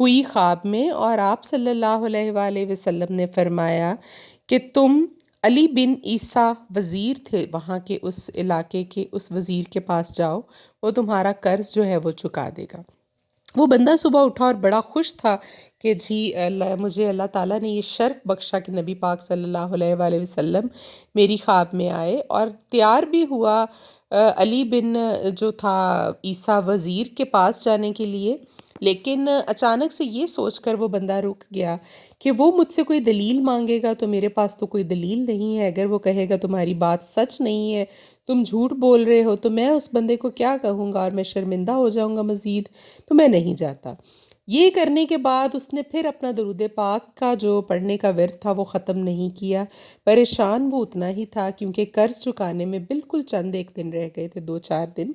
ہوئی خواب میں، اور آپ صلی اللہ علیہ وآلہ وسلم نے فرمایا کہ تم علی بن عیسیٰ وزیر تھے وہاں کے، اس علاقے کے اس وزیر کے پاس جاؤ، وہ تمہارا قرض جو ہے وہ چکا دے گا۔ وہ بندہ صبح اٹھا اور بڑا خوش تھا کہ جی مجھے اللہ تعالیٰ نے یہ شرف بخشا کہ نبی پاک صلی اللہ علیہ وآلہ وسلم میری خواب میں آئے، اور تیار بھی ہوا علی بن جو تھا عیسیٰ وزیر کے پاس جانے کے لیے۔ لیکن اچانک سے یہ سوچ کر وہ بندہ رک گیا کہ وہ مجھ سے کوئی دلیل مانگے گا تو میرے پاس تو کوئی دلیل نہیں ہے، اگر وہ کہے گا تمہاری بات سچ نہیں ہے، تم جھوٹ بول رہے ہو، تو میں اس بندے کو کیا کہوں گا اور میں شرمندہ ہو جاؤں گا مزید، تو میں نہیں جاتا۔ یہ کرنے کے بعد اس نے پھر اپنا درود پاک کا جو پڑھنے کا ورد تھا وہ ختم نہیں کیا۔ پریشان وہ اتنا ہی تھا کیونکہ قرض چکانے میں بالکل چند ایک دن رہ گئے تھے، 2-4 دن،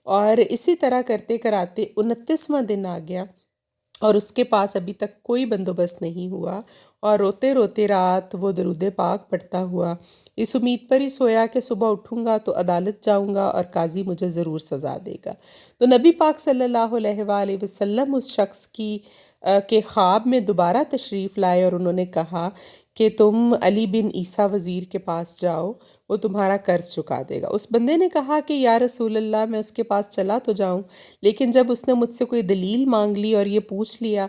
اور اسی طرح کرتے کراتے 29واں دن آ گیا اور اس کے پاس ابھی تک کوئی بندوبست نہیں ہوا، اور روتے روتے رات وہ درود پاک پڑھتا ہوا اس امید پر ہی سویا کہ صبح اٹھوں گا تو عدالت جاؤں گا اور قاضی مجھے ضرور سزا دے گا۔ تو نبی پاک صلی اللہ علیہ وآلہ وسلم اس شخص کی کے خواب میں دوبارہ تشریف لائے اور انہوں نے کہا کہ تم علی بن عیسیٰ وزیر کے پاس جاؤ، وہ تمہارا قرض چکا دے گا۔ اس بندے نے کہا کہ یا رسول اللہ میں اس کے پاس چلا تو جاؤں، لیکن جب اس نے مجھ سے کوئی دلیل مانگ لی اور یہ پوچھ لیا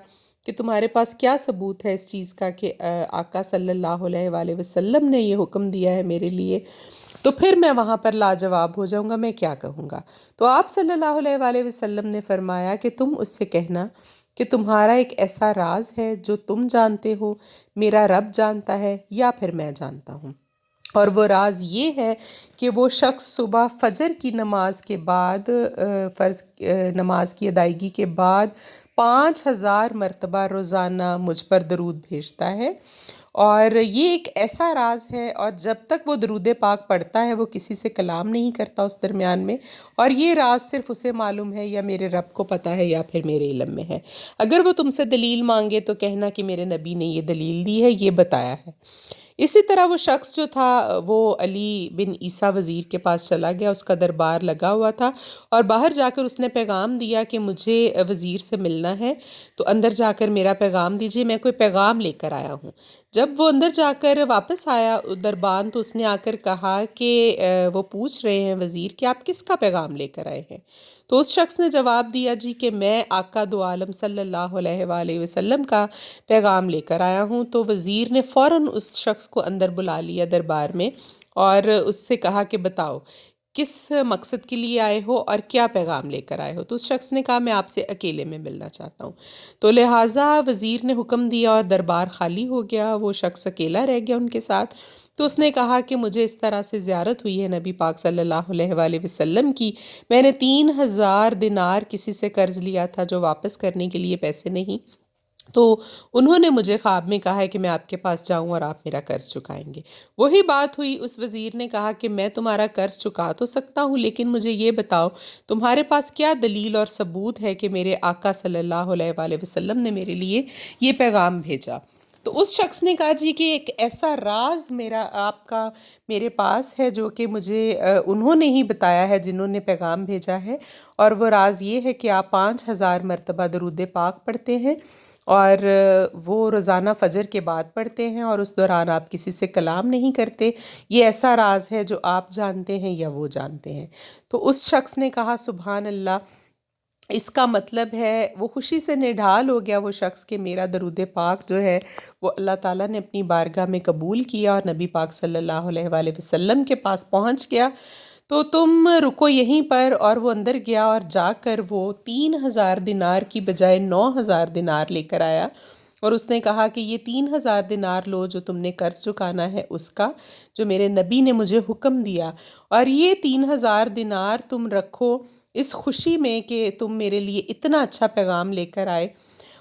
کہ تمہارے پاس کیا ثبوت ہے اس چیز کا کہ آقا صلی اللہ علیہ وآلہ وسلم نے یہ حکم دیا ہے میرے لیے، تو پھر میں وہاں پر لاجواب ہو جاؤں گا، میں کیا کہوں گا۔ تو آپ صلی اللہ علیہ وآلہ وسلم نے فرمایا کہ تم اس سے کہنا کہ تمہارا ایک ایسا راز ہے جو تم جانتے ہو، میرا رب جانتا ہے یا پھر میں جانتا ہوں، اور وہ راز یہ ہے کہ وہ شخص صبح فجر کی نماز کے بعد فرض نماز کی ادائیگی کے بعد 5000 مرتبہ روزانہ مجھ پر درود بھیجتا ہے، اور یہ ایک ایسا راز ہے، اور جب تک وہ درود پاک پڑھتا ہے وہ کسی سے کلام نہیں کرتا اس درمیان میں، اور یہ راز صرف اسے معلوم ہے یا میرے رب کو پتہ ہے یا پھر میرے علم میں ہے۔ اگر وہ تم سے دلیل مانگے تو کہنا کہ میرے نبی نے یہ دلیل دی ہے، یہ بتایا ہے۔ اسی طرح وہ شخص جو تھا وہ علی بن عیسیٰ وزیر کے پاس چلا گیا، اس کا دربار لگا ہوا تھا، اور باہر جا کر اس نے پیغام دیا کہ مجھے وزیر سے ملنا ہے، تو اندر جا کر میرا پیغام دیجئے، میں کوئی پیغام لے کر آیا ہوں۔ جب وہ اندر جا کر واپس آیا دربان تو اس نے آ کر کہا کہ وہ پوچھ رہے ہیں وزیر کہ آپ کس کا پیغام لے کر آئے ہیں؟ تو اس شخص نے جواب دیا جی کہ میں آقا دو عالم صلی اللہ علیہ وآلہ وسلم کا پیغام لے کر آیا ہوں۔ تو وزیر نے فوراً اس شخص کو اندر بلا لیا دربار میں اور اس سے کہا کہ بتاؤ کس مقصد کے لیے آئے ہو اور کیا پیغام لے کر آئے ہو؟ تو اس شخص نے کہا میں آپ سے اکیلے میں ملنا چاہتا ہوں۔ تو لہٰذا وزیر نے حکم دیا اور دربار خالی ہو گیا، وہ شخص اکیلا رہ گیا ان کے ساتھ۔ تو اس نے کہا کہ مجھے اس طرح سے زیارت ہوئی ہے نبی پاک صلی اللہ علیہ وآلہ وسلم کی، میں نے 3000 دینار کسی سے قرض لیا تھا جو واپس کرنے کے لیے پیسے نہیں، تو انہوں نے مجھے خواب میں کہا ہے کہ میں آپ کے پاس جاؤں اور آپ میرا قرض چکائیں گے۔ وہی بات ہوئی، اس وزیر نے کہا کہ میں تمہارا قرض چکا تو سکتا ہوں، لیکن مجھے یہ بتاؤ تمہارے پاس کیا دلیل اور ثبوت ہے کہ میرے آقا صلی اللہ علیہ وآلہ وسلم نے میرے لیے یہ پیغام بھیجا؟ تو اس شخص نے کہا جی کہ ایک ایسا راز میرا آپ کا میرے پاس ہے جو کہ مجھے انہوں نے ہی بتایا ہے جنہوں نے پیغام بھیجا ہے، اور وہ راز یہ ہے کہ آپ 5000 مرتبہ درود پاک پڑھتے ہیں، اور وہ روزانہ فجر کے بعد پڑھتے ہیں، اور اس دوران آپ کسی سے کلام نہیں کرتے۔ یہ ایسا راز ہے جو آپ جانتے ہیں یا وہ جانتے ہیں؟ تو اس شخص نے کہا سبحان اللہ، اس کا مطلب ہے وہ خوشی سے نڈھال ہو گیا وہ شخص کہ میرا درود پاک جو ہے وہ اللہ تعالیٰ نے اپنی بارگاہ میں قبول کیا اور نبی پاک صلی اللہ علیہ وآلہ وسلم کے پاس پہنچ گیا، تو تم رکو یہیں پر۔ اور وہ اندر گیا اور جا کر وہ 3000 دینار کی بجائے 9000 دینار لے کر آیا، اور اس نے کہا کہ یہ 3000 دینار لو جو تم نے قرض چکانا ہے اس کا، جو میرے نبی نے مجھے حکم دیا، اور یہ 3000 دینار تم رکھو اس خوشی میں کہ تم میرے لیے اتنا اچھا پیغام لے کر آئے،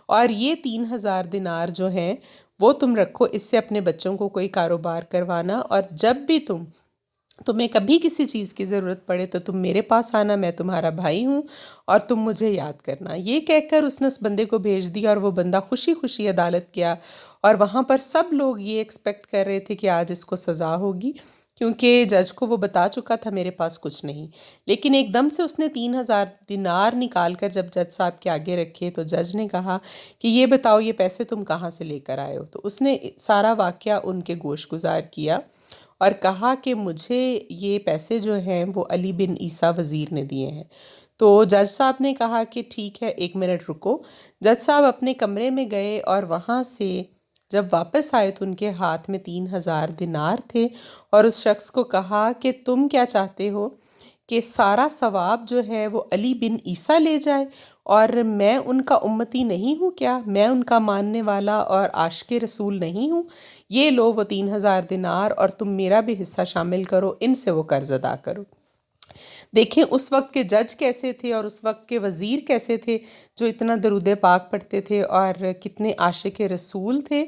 اور یہ 3000 دینار جو ہیں وہ تم رکھو، اس سے اپنے بچوں کو کوئی کاروبار کروانا، اور جب بھی تمہیں کبھی کسی چیز کی ضرورت پڑے تو تم میرے پاس آنا، میں تمہارا بھائی ہوں اور تم مجھے یاد کرنا۔ یہ کہہ کر اس نے اس بندے کو بھیج دیا، اور وہ بندہ خوشی خوشی عدالت گیا، اور وہاں پر سب لوگ یہ ایکسپیکٹ کر رہے تھے کہ آج اس کو سزا ہوگی، کیونکہ جج کو وہ بتا چکا تھا میرے پاس کچھ نہیں. لیکن ایک دم سے اس نے 3,000 دینار نکال کر جب جج صاحب کے آگے رکھے تو جج نے کہا کہ یہ بتاؤ یہ پیسے تم کہاں سے لے کر آئے ہو. تو اس نے سارا واقعہ ان کے گوش گزار کیا اور کہا کہ مجھے یہ پیسے جو ہیں وہ علی بن عیسیٰ وزیر نے دیے ہیں. تو جج صاحب نے کہا کہ ٹھیک ہے 1 منٹ رکو. جج صاحب اپنے کمرے میں گئے اور وہاں سے جب واپس آئے تو ان کے ہاتھ میں 3,000 دینار تھے اور اس شخص کو کہا کہ تم کیا چاہتے ہو کہ سارا ثواب جو ہے وہ علی بن عیسیٰ لے جائے اور میں ان کا امتی نہیں ہوں کیا؟ میں ان کا ماننے والا اور عاشق رسول نہیں ہوں؟ یہ لو وہ 3,000 دینار اور تم میرا بھی حصہ شامل کرو، ان سے وہ قرض ادا کرو. دیکھیں اس وقت کے جج کیسے تھے اور اس وقت کے وزیر کیسے تھے جو اتنا درود پاک پڑھتے تھے اور کتنے عاشق رسول تھے.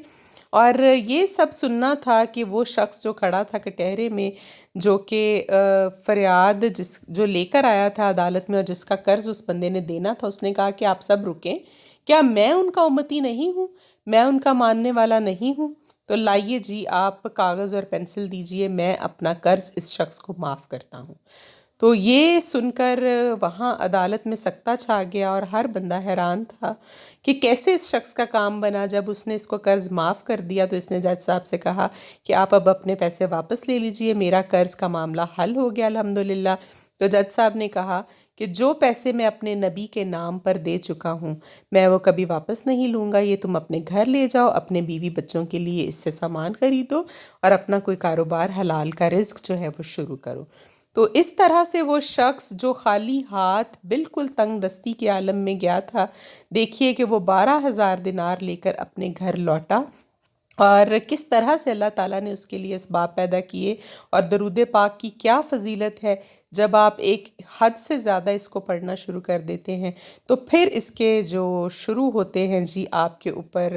اور یہ سب سننا تھا کہ وہ شخص جو کھڑا تھا کٹہرے میں، جو کہ فریاد جو لے کر آیا تھا عدالت میں اور جس کا قرض اس بندے نے دینا تھا، اس نے کہا کہ آپ سب رکیں، کیا میں ان کا امتی نہیں ہوں؟ میں ان کا ماننے والا نہیں ہوں؟ تو لائیے جی آپ کاغذ اور پینسل دیجئے، میں اپنا قرض اس شخص کو معاف کرتا ہوں. تو یہ سن کر وہاں عدالت میں سکتہ چھا گیا اور ہر بندہ حیران تھا کہ کیسے اس شخص کا کام بنا. جب اس نے اس کو قرض معاف کر دیا تو اس نے جج صاحب سے کہا کہ آپ اب اپنے پیسے واپس لے لیجئے، میرا قرض کا معاملہ حل ہو گیا الحمدللہ. تو جج صاحب نے کہا کہ جو پیسے میں اپنے نبی کے نام پر دے چکا ہوں میں وہ کبھی واپس نہیں لوں گا. یہ تم اپنے گھر لے جاؤ، اپنے بیوی بچوں کے لیے اس سے سامان خریدو اور اپنا کوئی کاروبار حلال کا رزق جو ہے وہ شروع کرو. تو اس طرح سے وہ شخص جو خالی ہاتھ بالکل تنگ دستی کے عالم میں گیا تھا، دیکھیے کہ وہ 12,000 دینار لے کر اپنے گھر لوٹا اور کس طرح سے اللہ تعالیٰ نے اس کے لیے اسباب پیدا کیے. اور درود پاک کی کیا فضیلت ہے، جب آپ ایک حد سے زیادہ اس کو پڑھنا شروع کر دیتے ہیں تو پھر اس کے جو شروع ہوتے ہیں جی آپ کے اوپر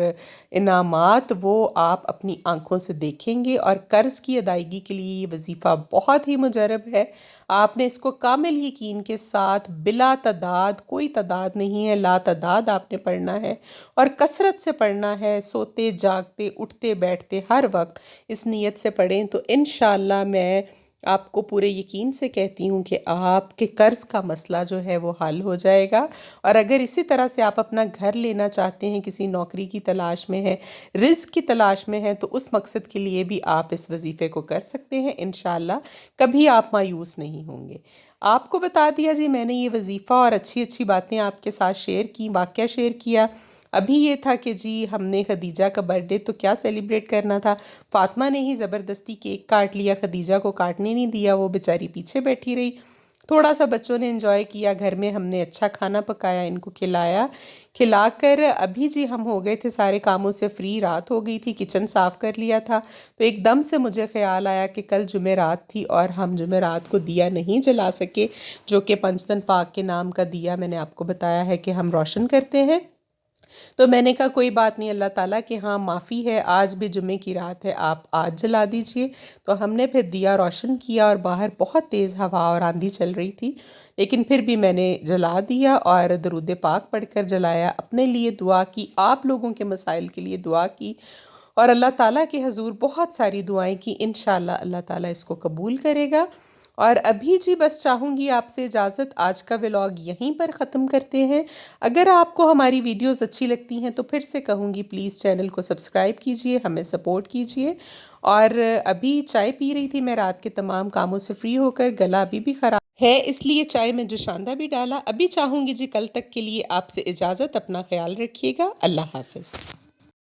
انعامات، وہ آپ اپنی آنکھوں سے دیکھیں گے. اور قرض کی ادائیگی کے لیے یہ وظیفہ بہت ہی مجرب ہے. آپ نے اس کو کامل یقین کے ساتھ بلا تعداد، کوئی تعداد نہیں ہے، لا تعداد آپ نے پڑھنا ہے اور کثرت سے پڑھنا ہے، سوتے جاگتے اٹھتے بیٹھتے ہر وقت اس نیت سے پڑھیں. تو انشاءاللہ میں آپ کو پورے یقین سے کہتی ہوں کہ آپ کے قرض کا مسئلہ جو ہے وہ حل ہو جائے گا. اور اگر اسی طرح سے آپ اپنا گھر لینا چاہتے ہیں، کسی نوکری کی تلاش میں ہیں، رزق کی تلاش میں ہیں، تو اس مقصد کے لیے بھی آپ اس وظیفے کو کر سکتے ہیں. انشاءاللہ کبھی آپ مایوس نہیں ہوں گے. آپ کو بتا دیا جی میں نے یہ وظیفہ اور اچھی اچھی باتیں آپ کے ساتھ شیئر کی، واقعہ شیئر کیا. ابھی یہ تھا کہ جی ہم نے خدیجہ کا برتھ ڈے تو کیا سیلیبریٹ کرنا تھا، فاطمہ نے ہی زبردستی کیک کاٹ لیا، خدیجہ کو کاٹنے نہیں دیا، وہ بیچاری پیچھے بیٹھی رہی. تھوڑا سا بچوں نے انجوائے کیا، گھر میں ہم نے اچھا کھانا پکایا، ان کو کھلایا. کھلا کر ابھی جی ہم ہو گئے تھے سارے کاموں سے فری، رات ہو گئی تھی، کچن صاف کر لیا تھا. تو ایک دم سے مجھے خیال آیا کہ کل جمعرات تھی اور ہم جمعرات کو دیا نہیں جلا سکے، جو کہ پنجتن پاک کے نام کا دیا میں نے آپ کو بتایا ہے کہ ہم روشن کرتے ہیں. تو میں نے کہا کوئی بات نہیں، اللہ تعالیٰ کہ ہاں معافی ہے، آج بھی جمعے کی رات ہے، آپ آج جلا دیجئے. تو ہم نے پھر دیا روشن کیا اور باہر بہت تیز ہوا اور آندھی چل رہی تھی، لیکن پھر بھی میں نے جلا دیا اور درود پاک پڑھ کر جلایا. اپنے لیے دعا کی، آپ لوگوں کے مسائل کے لیے دعا کی اور اللہ تعالیٰ کے حضور بہت ساری دعائیں کی. انشاءاللہ اللہ تعالیٰ اس کو قبول کرے گا. اور ابھی جی بس چاہوں گی آپ سے اجازت، آج کا ولاگ یہیں پر ختم کرتے ہیں. اگر آپ کو ہماری ویڈیوز اچھی لگتی ہیں تو پھر سے کہوں گی پلیز چینل کو سبسکرائب کیجئے، ہمیں سپورٹ کیجئے. اور ابھی چائے پی رہی تھی میں رات کے تمام کاموں سے فری ہو کر، گلا ابھی بھی خراب ہے اس لیے چائے میں جوشاندہ بھی ڈالا. ابھی چاہوں گی جی کل تک کے لیے آپ سے اجازت، اپنا خیال رکھیے گا، اللہ حافظ.